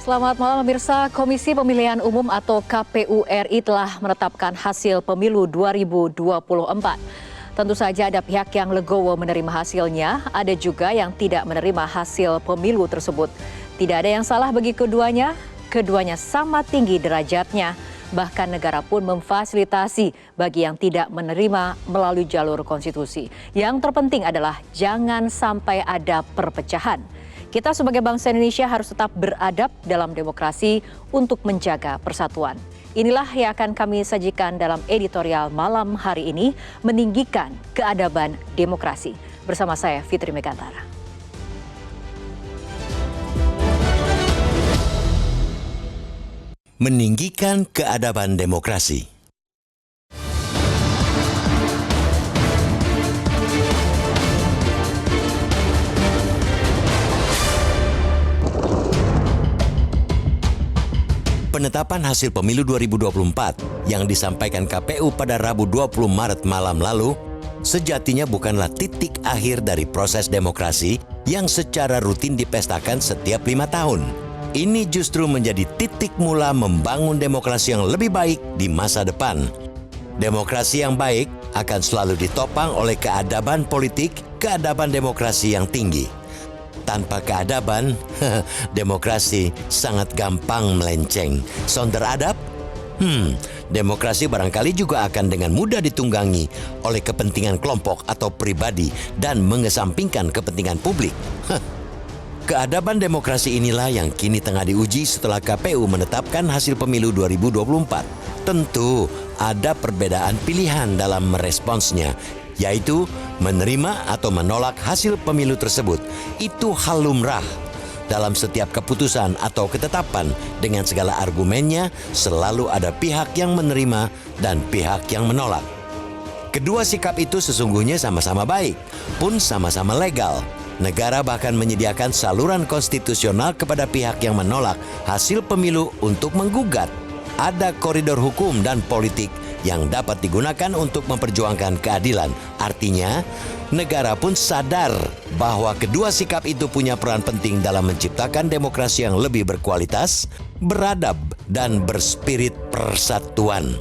Selamat malam pemirsa, Komisi Pemilihan Umum atau KPU RI telah menetapkan hasil pemilu 2024. Tentu saja ada pihak yang legowo menerima hasilnya, ada juga yang tidak menerima hasil pemilu tersebut. Tidak ada yang salah bagi keduanya sama tinggi derajatnya. Bahkan negara pun memfasilitasi bagi yang tidak menerima melalui jalur konstitusi. Yang terpenting adalah jangan sampai ada perpecahan. Kita sebagai bangsa Indonesia harus tetap beradab dalam demokrasi untuk menjaga persatuan. Inilah yang akan kami sajikan dalam editorial malam hari ini, meninggikan keadaban demokrasi. Bersama saya Fitri Megantara. Meninggikan keadaban demokrasi. Penetapan hasil pemilu 2024 yang disampaikan KPU pada Rabu 20 Maret malam lalu sejatinya bukanlah titik akhir dari proses demokrasi yang secara rutin dipestakan setiap 5 tahun. Ini justru menjadi titik mula membangun demokrasi yang lebih baik di masa depan. Demokrasi yang baik akan selalu ditopang oleh keadaban politik, keadaban demokrasi yang tinggi. Tanpa keadaban, demokrasi sangat gampang melenceng. Sonder adab? Demokrasi barangkali juga akan dengan mudah ditunggangi oleh kepentingan kelompok atau pribadi dan mengesampingkan kepentingan publik. Keadaban demokrasi inilah yang kini tengah diuji setelah KPU menetapkan hasil pemilu 2024. Tentu ada perbedaan pilihan dalam meresponsnya, yaitu menerima atau menolak hasil pemilu tersebut. Itu hal lumrah. Dalam setiap keputusan atau ketetapan dengan segala argumennya, selalu ada pihak yang menerima dan pihak yang menolak. Kedua sikap itu sesungguhnya sama-sama baik, pun sama-sama legal. Negara bahkan menyediakan saluran konstitusional kepada pihak yang menolak hasil pemilu untuk menggugat. Ada koridor hukum dan politik yang dapat digunakan untuk memperjuangkan keadilan. Artinya, negara pun sadar bahwa kedua sikap itu punya peran penting dalam menciptakan demokrasi yang lebih berkualitas, beradab, dan berspirit persatuan.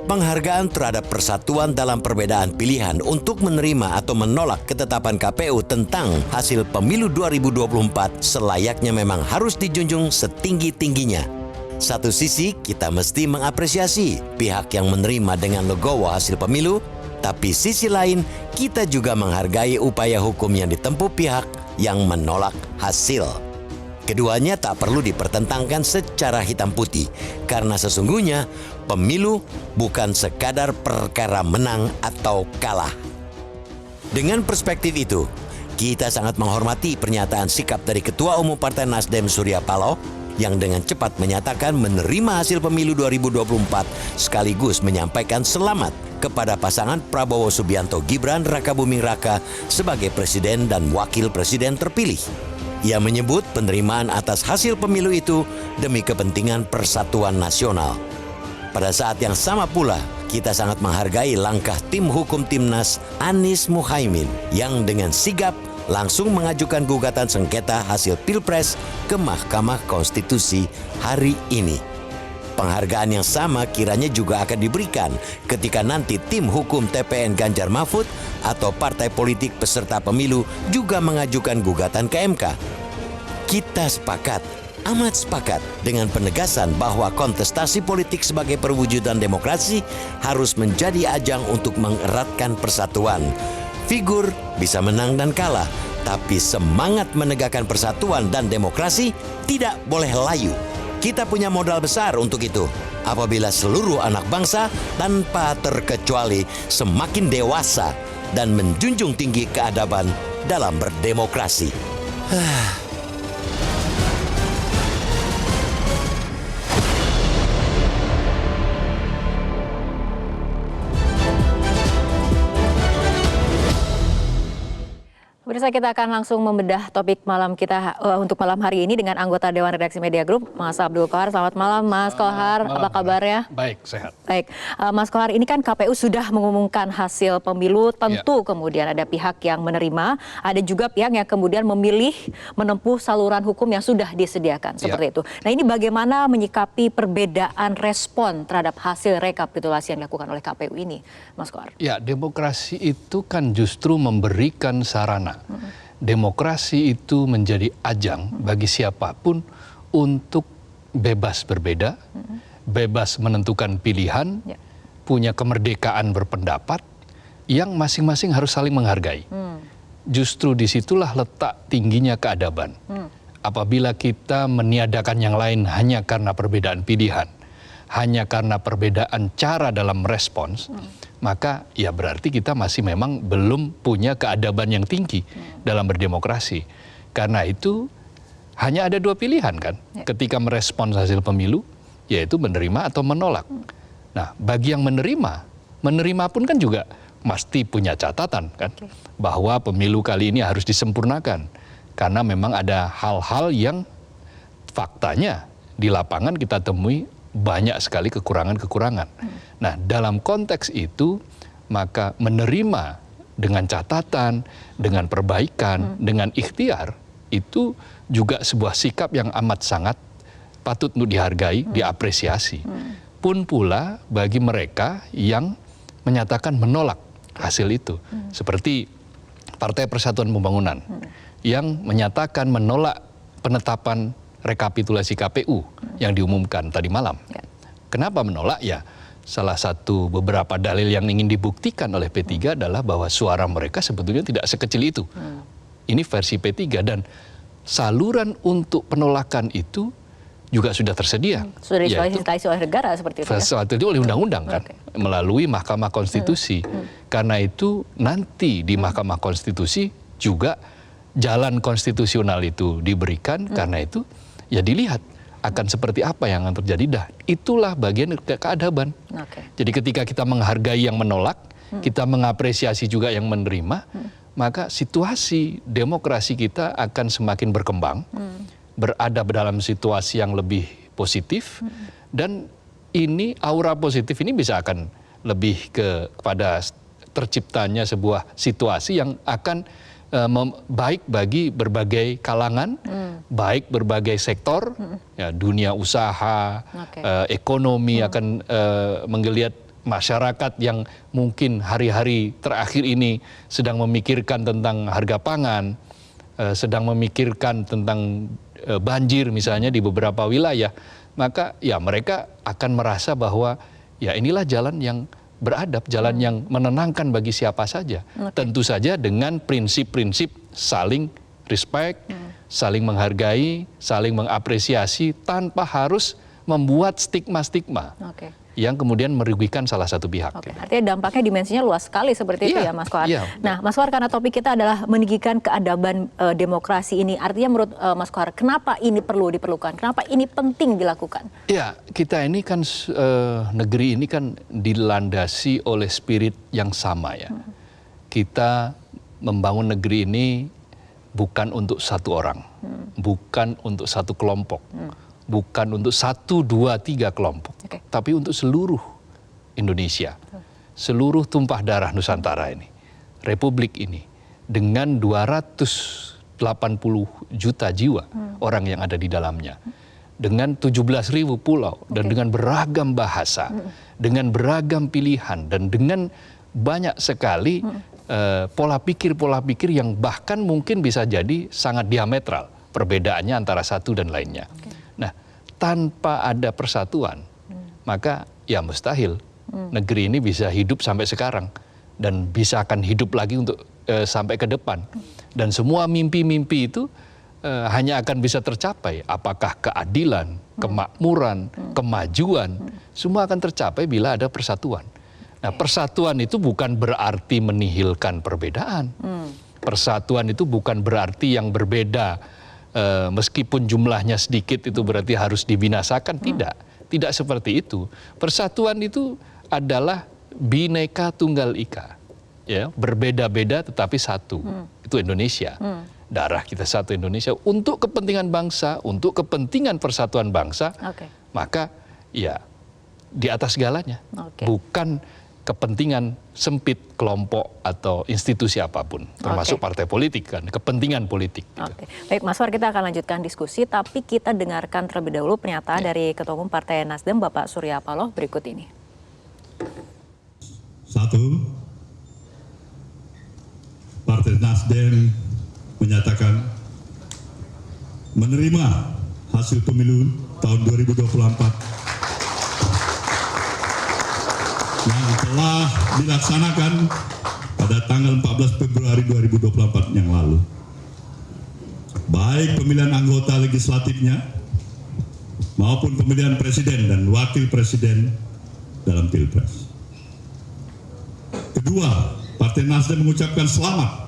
Penghargaan terhadap persatuan dalam perbedaan pilihan untuk menerima atau menolak ketetapan KPU tentang hasil pemilu 2024 selayaknya memang harus dijunjung setinggi-tingginya. Satu sisi kita mesti mengapresiasi pihak yang menerima dengan legowo hasil pemilu, tapi sisi lain kita juga menghargai upaya hukum yang ditempuh pihak yang menolak hasil. Keduanya tak perlu dipertentangkan secara hitam putih, karena sesungguhnya pemilu bukan sekadar perkara menang atau kalah. Dengan perspektif itu, kita sangat menghormati pernyataan sikap dari Ketua Umum Partai Nasdem Surya Paloh yang dengan cepat menyatakan menerima hasil pemilu 2024 sekaligus menyampaikan selamat kepada pasangan Prabowo Subianto Gibran Rakabuming Raka sebagai presiden dan wakil presiden terpilih. Ia menyebut penerimaan atas hasil pemilu itu demi kepentingan persatuan nasional. Pada saat yang sama pula, kita sangat menghargai langkah tim hukum Timnas Anies Muhaimin yang dengan sigap langsung mengajukan gugatan sengketa hasil Pilpres ke Mahkamah Konstitusi hari ini. Penghargaan yang sama kiranya juga akan diberikan ketika nanti tim hukum TPN Ganjar Mahfud atau partai politik peserta pemilu juga mengajukan gugatan ke MK. Kita sepakat, amat sepakat dengan penegasan bahwa kontestasi politik sebagai perwujudan demokrasi harus menjadi ajang untuk mengeratkan persatuan. Figur bisa menang dan kalah, tapi semangat menegakkan persatuan dan demokrasi tidak boleh layu. Kita punya modal besar untuk itu. Apabila seluruh anak bangsa tanpa terkecuali semakin dewasa dan menjunjung tinggi keadaban dalam berdemokrasi. Pemirsa, kita akan langsung membedah topik malam kita untuk malam hari ini dengan anggota Dewan Redaksi Media Group, Mas Abdul Qohar. Selamat malam, Mas Qohar. Apa kabarnya? Baik, sehat. Baik, Mas Qohar, ini kan KPU sudah mengumumkan hasil pemilu. Tentu kemudian ada pihak yang menerima, ada juga pihak yang kemudian memilih menempuh saluran hukum yang sudah disediakan seperti itu. Nah, ini bagaimana menyikapi perbedaan respon terhadap hasil rekapitulasi yang dilakukan oleh KPU ini, Mas Qohar? Ya, demokrasi itu kan justru memberikan sarana. Demokrasi itu menjadi ajang bagi siapapun untuk bebas berbeda, bebas menentukan pilihan, punya kemerdekaan berpendapat, yang masing-masing harus saling menghargai. Justru disitulah letak tingginya keadaban. Apabila kita meniadakan yang lain hanya karena perbedaan pilihan, hanya karena perbedaan cara dalam respons, maka ya berarti kita masih memang belum punya keadaban yang tinggi dalam berdemokrasi. Karena itu hanya ada dua pilihan kan ketika merespons hasil pemilu, yaitu menerima atau menolak. Nah, bagi yang menerima pun kan juga mesti punya catatan kan, bahwa pemilu kali ini harus disempurnakan. Karena memang ada hal-hal yang faktanya di lapangan kita temui banyak sekali kekurangan-kekurangan. Nah, dalam konteks itu, maka menerima dengan catatan, dengan perbaikan, dengan ikhtiar, itu juga sebuah sikap yang amat sangat patut untuk dihargai, diapresiasi. Pun pula bagi mereka yang menyatakan menolak hasil itu. Seperti Partai Persatuan Pembangunan, yang menyatakan menolak penetapan rekapitulasi KPU yang diumumkan tadi malam. Kenapa menolak? Ya, salah satu beberapa dalil yang ingin dibuktikan oleh P3 adalah bahwa suara mereka sebetulnya tidak sekecil itu. Ini versi P3 dan saluran untuk penolakan itu juga sudah tersedia. Sudah difasilitasi oleh negara seperti itu ya? Sesuatu itu oleh undang-undang kan, melalui Mahkamah Konstitusi. Karena itu nanti di Mahkamah Konstitusi juga jalan konstitusional itu diberikan, karena itu ya dilihat akan seperti apa yang akan terjadi. Dah, itulah bagian keadaban. Jadi ketika kita menghargai yang menolak, kita mengapresiasi juga yang menerima, maka situasi demokrasi kita akan semakin berkembang, berada dalam situasi yang lebih positif, dan ini aura positif ini bisa akan lebih kepada terciptanya sebuah situasi yang akan baik bagi berbagai kalangan, baik berbagai sektor, ya, dunia usaha, ekonomi akan menggeliat masyarakat yang mungkin hari-hari terakhir ini sedang memikirkan tentang harga pangan, sedang memikirkan tentang banjir misalnya di beberapa wilayah, maka ya mereka akan merasa bahwa ya inilah jalan yang beradab, jalan yang menenangkan bagi siapa saja. Tentu saja dengan prinsip-prinsip saling respect, saling menghargai, saling mengapresiasi tanpa harus membuat stigma-stigma yang kemudian merugikan salah satu pihak. Artinya dampaknya dimensinya luas sekali seperti itu ya, Mas Qohar. Nah, Mas Qohar, karena topik kita adalah meninggikan keadaban demokrasi ini, artinya menurut Mas Qohar, kenapa ini diperlukan? Kenapa ini penting dilakukan? Ya, kita ini kan negeri ini kan dilandasi oleh spirit yang sama ya. Kita membangun negeri ini bukan untuk satu orang, bukan untuk satu kelompok. Bukan untuk 1, 2, 3 kelompok, tapi untuk seluruh Indonesia, seluruh tumpah darah Nusantara ini, Republik ini, dengan 280 juta jiwa orang yang ada di dalamnya, dengan 17.000 pulau, dan dengan beragam bahasa, dengan beragam pilihan, dan dengan banyak sekali pola pikir yang bahkan mungkin bisa jadi sangat diametral perbedaannya antara satu dan lainnya. Nah, tanpa ada persatuan, maka ya mustahil negeri ini bisa hidup sampai sekarang dan bisa akan hidup lagi untuk sampai ke depan. Dan semua mimpi-mimpi itu hanya akan bisa tercapai apakah keadilan, kemakmuran, kemajuan, semua akan tercapai bila ada persatuan. Nah, persatuan itu bukan berarti menihilkan perbedaan. Persatuan itu bukan berarti yang berbeda meskipun jumlahnya sedikit itu berarti harus dibinasakan. Tidak seperti itu. Persatuan itu adalah Bhinneka Tunggal Ika, ya, berbeda-beda tetapi satu. itu Indonesia. Darah kita satu Indonesia untuk kepentingan bangsa, untuk kepentingan persatuan bangsa. Maka ya di atas segalanya. Bukan kepentingan sempit kelompok atau institusi apapun, termasuk partai politik kan, kepentingan politik. Gitu. Baik, Mas War, kita akan lanjutkan diskusi, tapi kita dengarkan terlebih dahulu pernyataan dari Ketua Umum Partai Nasdem, Bapak Surya Paloh, berikut ini. Satu, Partai Nasdem menyatakan menerima hasil pemilu tahun 2024 yang telah dilaksanakan pada tanggal 14 Februari 2024 yang lalu. Baik pemilihan anggota legislatifnya maupun pemilihan presiden dan wakil presiden dalam Pilpres. Kedua, Partai Nasdem mengucapkan selamat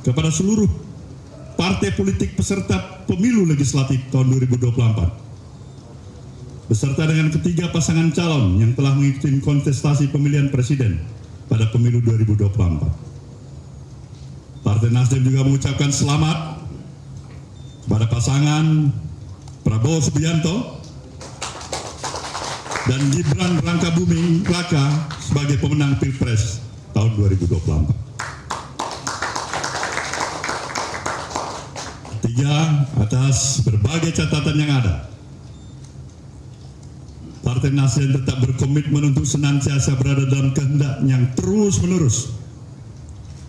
kepada seluruh partai politik peserta pemilu legislatif tahun 2024. Beserta dengan ketiga pasangan calon yang telah mengikuti kontestasi pemilihan presiden pada pemilu 2024. Partai Nasdem juga mengucapkan selamat kepada pasangan Prabowo Subianto dan Gibran Rakabuming Raka sebagai pemenang Pilpres tahun 2024. Tiga, atas berbagai catatan yang ada, Partai Nasdem tetap berkomitmen untuk senantiasa berada dalam kehendak yang terus-menerus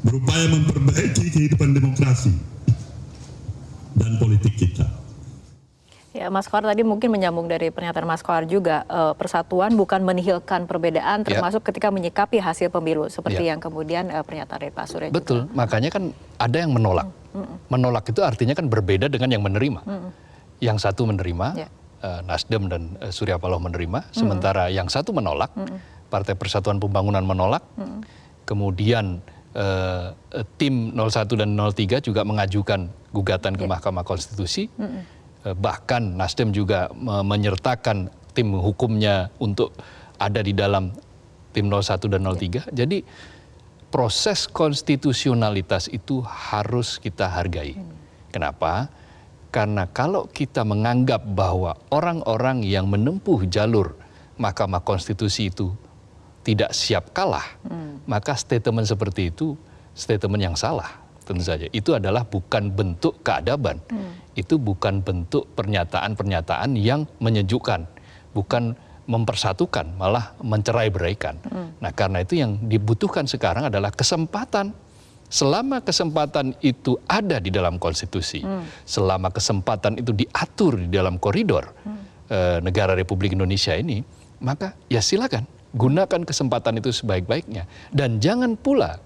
berupaya memperbaiki kehidupan demokrasi dan politik kita. Ya, Mas Kohar tadi mungkin menyambung dari pernyataan Mas Kohar juga, persatuan bukan menihilkan perbedaan, termasuk ketika menyikapi hasil pemilu, seperti yang kemudian pernyataan dari Pak Surya. Betul, makanya kan ada yang menolak. Menolak itu artinya kan berbeda dengan yang menerima. Yang satu menerima, Nasdem dan Surya Paloh menerima, sementara yang satu menolak, Partai Persatuan Pembangunan menolak, kemudian tim 01 dan 03 juga mengajukan gugatan ke Mahkamah Konstitusi, bahkan Nasdem juga menyertakan tim hukumnya untuk ada di dalam tim 01 dan 03. Jadi proses konstitusionalitas itu harus kita hargai. Kenapa? Karena kalau kita menganggap bahwa orang-orang yang menempuh jalur Mahkamah Konstitusi itu tidak siap kalah, maka statement seperti itu statement yang salah tentu saja. Itu adalah bukan bentuk keadaban, itu bukan bentuk pernyataan-pernyataan yang menyejukkan, bukan mempersatukan, malah mencerai-beraikan. Nah, karena itu yang dibutuhkan sekarang adalah kesempatan. Selama kesempatan itu ada di dalam konstitusi, selama kesempatan itu diatur di dalam koridor negara Republik Indonesia ini, maka ya silakan gunakan kesempatan itu sebaik-baiknya. Dan jangan pula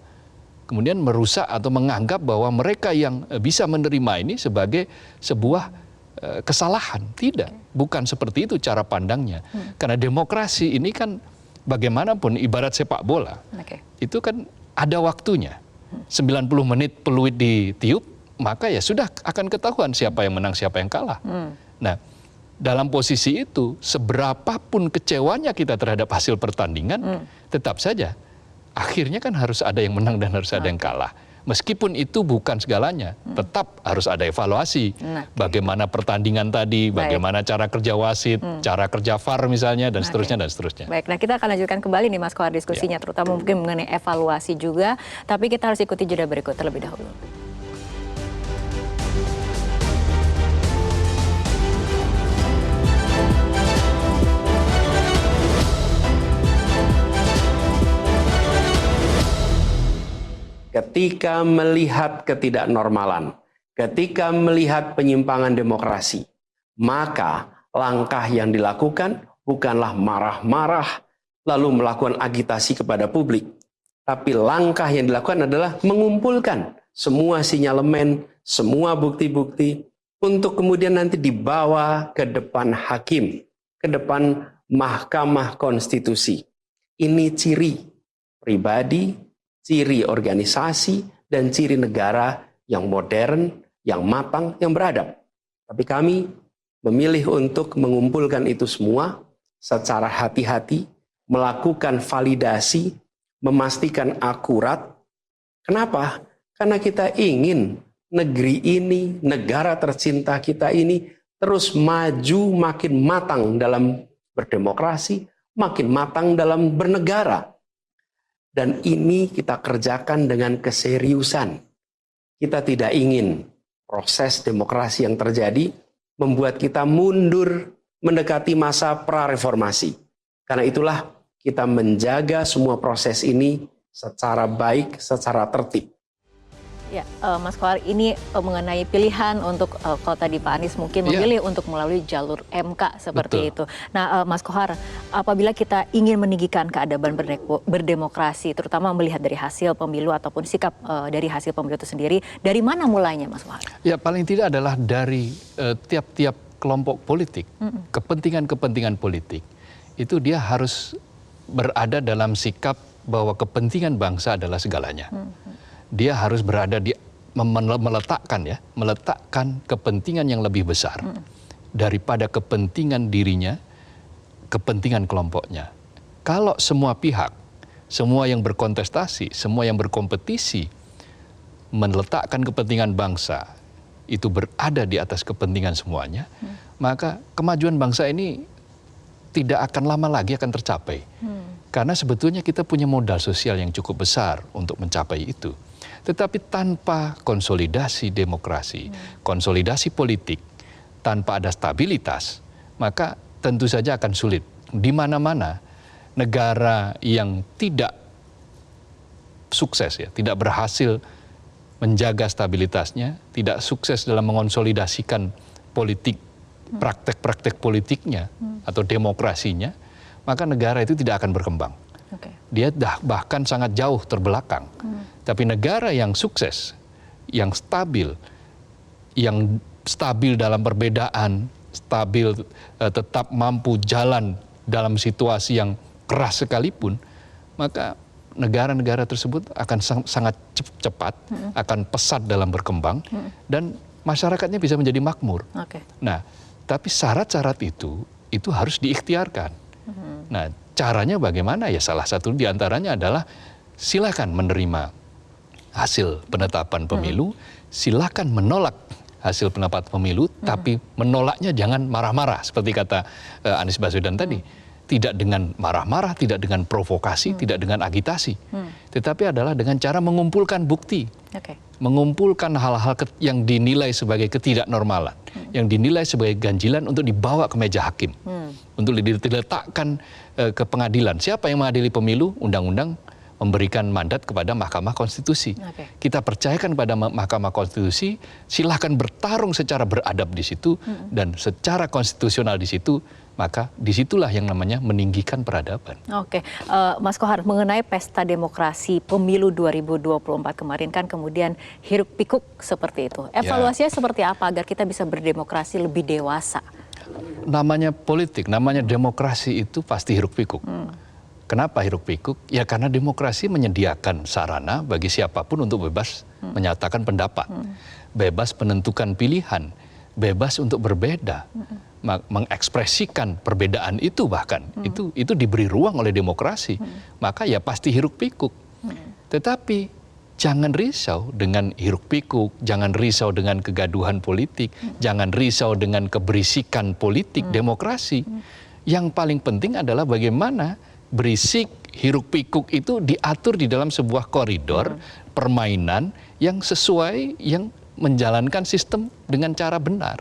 kemudian merusak atau menganggap bahwa mereka yang bisa menerima ini sebagai sebuah kesalahan. Tidak, bukan seperti itu cara pandangnya. Karena demokrasi ini kan bagaimanapun ibarat sepak bola, itu kan ada waktunya. 90 menit peluit ditiup, maka ya sudah akan ketahuan siapa yang menang, siapa yang kalah. Nah, dalam posisi itu, seberapapun kecewanya kita terhadap hasil pertandingan, tetap saja akhirnya kan harus ada yang menang dan harus ada yang kalah. Meskipun itu bukan segalanya, tetap harus ada evaluasi. Bagaimana pertandingan tadi, bagaimana cara kerja wasit, cara kerja VAR misalnya, dan seterusnya, dan seterusnya. Baik, nah kita akan lanjutkan kembali nih Mas Kohar diskusinya, terutama mungkin mengenai evaluasi juga. Tapi kita harus ikuti jeda berikut terlebih dahulu. Ketika melihat ketidaknormalan, ketika melihat penyimpangan demokrasi, maka langkah yang dilakukan bukanlah marah-marah lalu melakukan agitasi kepada publik, tapi langkah yang dilakukan adalah mengumpulkan semua sinyalemen, semua bukti-bukti untuk kemudian nanti dibawa ke depan hakim, ke depan Mahkamah Konstitusi. Ini ciri pribadi, ciri organisasi, dan ciri negara yang modern, yang matang, yang beradab. Tapi kami memilih untuk mengumpulkan itu semua secara hati-hati, melakukan validasi, memastikan akurat. Kenapa? Karena kita ingin negeri ini, negara tercinta kita ini terus maju makin matang dalam berdemokrasi, makin matang dalam bernegara. Dan ini kita kerjakan dengan keseriusan. Kita tidak ingin proses demokrasi yang terjadi membuat kita mundur mendekati masa pra-reformasi. Karena itulah kita menjaga semua proses ini secara baik, secara tertib. Ya, Mas Kohar, ini mengenai pilihan untuk kalau tadi Pak Anies mungkin memilih untuk melalui jalur MK seperti itu. Nah, Mas Kohar, apabila kita ingin meninggikan keadaban berdemokrasi, terutama melihat dari hasil pemilu ataupun sikap dari hasil pemilu itu sendiri, dari mana mulainya, Mas Kohar? Ya, paling tidak adalah dari tiap-tiap kelompok politik, kepentingan-kepentingan politik, itu dia harus berada dalam sikap bahwa kepentingan bangsa adalah segalanya. Dia harus berada di meletakkan kepentingan yang lebih besar daripada kepentingan dirinya, kepentingan kelompoknya. Kalau semua pihak, semua yang berkontestasi, semua yang berkompetisi meletakkan kepentingan bangsa itu berada di atas kepentingan semuanya, maka kemajuan bangsa ini tidak akan lama lagi akan tercapai. Karena sebetulnya kita punya modal sosial yang cukup besar untuk mencapai itu. Tetapi tanpa konsolidasi demokrasi, konsolidasi politik, tanpa ada stabilitas, maka tentu saja akan sulit. Di mana-mana negara yang tidak sukses, ya, tidak berhasil menjaga stabilitasnya, tidak sukses dalam mengonsolidasikan politik, praktek-praktek politiknya atau demokrasinya, maka negara itu tidak akan berkembang. Dia bahkan sangat jauh terbelakang. Tapi negara yang sukses, yang stabil dalam perbedaan, stabil tetap mampu jalan dalam situasi yang keras sekalipun, maka negara-negara tersebut akan sangat cepat, akan pesat dalam berkembang, dan masyarakatnya bisa menjadi makmur. Nah, tapi syarat-syarat itu harus diikhtiarkan. Nah, caranya bagaimana? Ya salah satu diantaranya adalah silakan menerima hasil penetapan pemilu, silakan menolak hasil penetapan pemilu, tapi menolaknya jangan marah-marah seperti kata Anies Baswedan tadi. Tidak dengan marah-marah, tidak dengan provokasi, tidak dengan agitasi, tetapi adalah dengan cara mengumpulkan bukti, mengumpulkan hal-hal yang dinilai sebagai ketidaknormalan, yang dinilai sebagai ganjilan untuk dibawa ke meja hakim, untuk diletakkan ke pengadilan. Siapa yang mengadili pemilu? Undang-undang memberikan mandat kepada Mahkamah Konstitusi. Kita percayakan pada Mahkamah Konstitusi, silahkan bertarung secara beradab di situ dan secara konstitusional di situ, maka disitulah yang namanya meninggikan peradaban. Mas Kohar, mengenai pesta demokrasi pemilu 2024 kemarin kan kemudian hiruk pikuk seperti itu. Evaluasinya seperti apa agar kita bisa berdemokrasi lebih dewasa? Namanya politik, namanya demokrasi itu pasti hiruk pikuk. Kenapa hiruk pikuk? Ya karena demokrasi menyediakan sarana bagi siapapun untuk bebas menyatakan pendapat, bebas menentukan pilihan, bebas untuk berbeda, mengekspresikan perbedaan itu bahkan itu diberi ruang oleh demokrasi. Maka ya pasti hiruk pikuk. Tetapi jangan risau dengan hiruk pikuk, jangan risau dengan kegaduhan politik, jangan risau dengan keberisikan politik demokrasi. Yang paling penting adalah bagaimana berisik, hiruk pikuk itu diatur di dalam sebuah koridor permainan yang sesuai, yang menjalankan sistem dengan cara benar.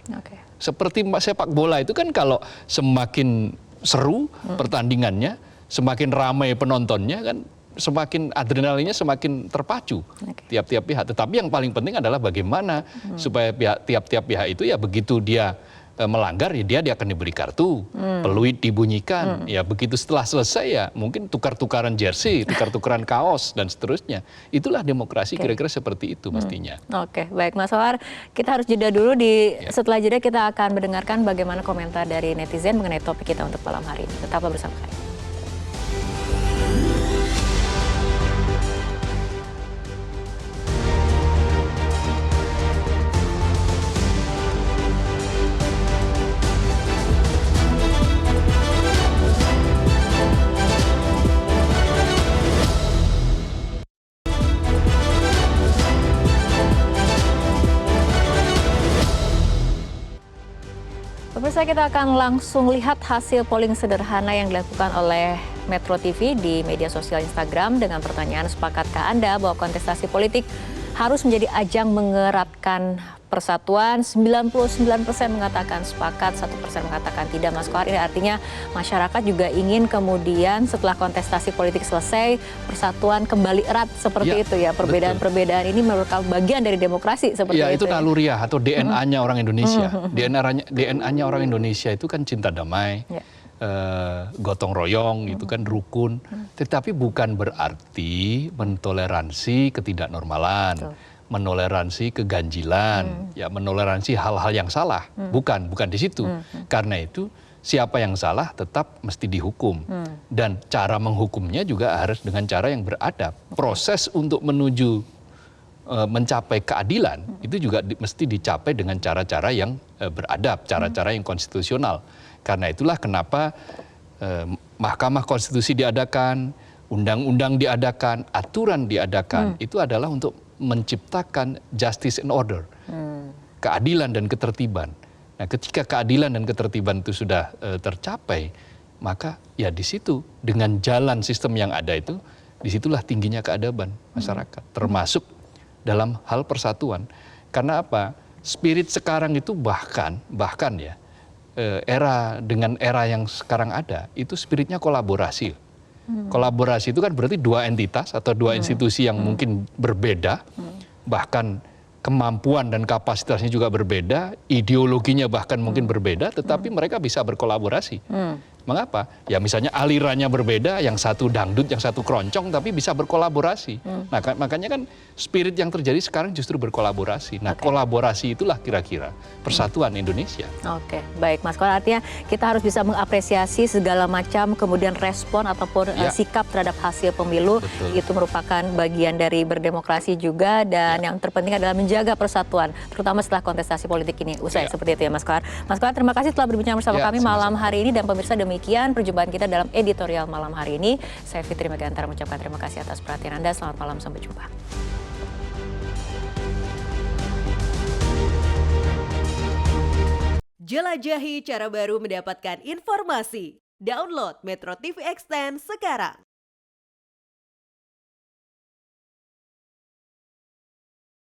Seperti sepak bola itu kan kalau semakin seru pertandingannya, semakin ramai penontonnya kan, semakin adrenalinnya semakin terpacu tiap-tiap pihak. Tetapi yang paling penting adalah bagaimana supaya tiap-tiap pihak itu ya begitu dia melanggar ya dia akan diberi kartu, peluit dibunyikan, ya begitu setelah selesai ya mungkin tukar-tukaran jersey, tukar-tukaran kaos dan seterusnya. Itulah demokrasi kira-kira seperti itu mestinya. Baik Mas Kohar, kita harus jeda dulu setelah jeda kita akan mendengarkan bagaimana komentar dari netizen mengenai topik kita untuk malam hari ini. Tetaplah bersama kami. Pemirsa, kita akan langsung lihat hasil polling sederhana yang dilakukan oleh Metro TV di media sosial Instagram dengan pertanyaan, sepakatkah Anda bahwa kontestasi politik harus menjadi ajang mengeratkan persatuan? 99% mengatakan sepakat, 1% mengatakan tidak. Mas Kohar, ini artinya masyarakat juga ingin kemudian setelah kontestasi politik selesai, persatuan kembali erat seperti itu ya. Perbedaan-perbedaan ini merupakan bagian dari demokrasi seperti ya, itu. itu naluriah atau DNA-nya orang Indonesia. DNA-nya orang Indonesia itu kan cinta damai, gotong royong, itu kan rukun. Tetapi bukan berarti mentoleransi ketidaknormalan. Menoleransi keganjilan, ya menoleransi hal-hal yang salah, bukan di situ. Karena itu siapa yang salah tetap mesti dihukum, dan cara menghukumnya juga harus dengan cara yang beradab. Proses untuk menuju mencapai keadilan itu juga mesti dicapai dengan cara-cara yang beradab, cara-cara yang konstitusional. Karena itulah kenapa Mahkamah Konstitusi diadakan, undang-undang diadakan, aturan diadakan, itu adalah untuk menciptakan justice and order, keadilan dan ketertiban. Nah, ketika keadilan dan ketertiban itu sudah tercapai, maka ya di situ dengan jalan sistem yang ada itu, disitulah tingginya keadaban masyarakat, termasuk dalam hal persatuan. Karena apa? Spirit sekarang itu bahkan ya, dengan era yang sekarang ada, itu spiritnya kolaborasi. Kolaborasi itu kan berarti dua entitas atau dua institusi yang mungkin berbeda, bahkan kemampuan dan kapasitasnya juga berbeda, ideologinya bahkan mungkin berbeda, tetapi mereka bisa berkolaborasi. Mengapa? Ya misalnya alirannya berbeda, yang satu dangdut, yang satu keroncong, tapi bisa berkolaborasi. Nah, makanya kan spirit yang terjadi sekarang justru berkolaborasi. Nah, kolaborasi itulah kira-kira persatuan Indonesia. Oke, baik Mas Kohar, artinya kita harus bisa mengapresiasi segala macam kemudian respon ataupun sikap terhadap hasil pemilu. Betul. Itu merupakan bagian dari berdemokrasi juga, dan yang terpenting adalah menjaga persatuan, terutama setelah kontestasi politik ini usai, seperti itu ya Mas Kohar. Mas Kohar, terima kasih telah berbincang bersama kami malam hari ini, dan pemirsa, demikian perjumpaan kita dalam editorial malam hari ini. Saya Fitri Megantara mengucapkan terima kasih atas perhatian Anda. Selamat malam, sampai jumpa. Jelajahi cara baru mendapatkan informasi. Download Metro TV Extend sekarang.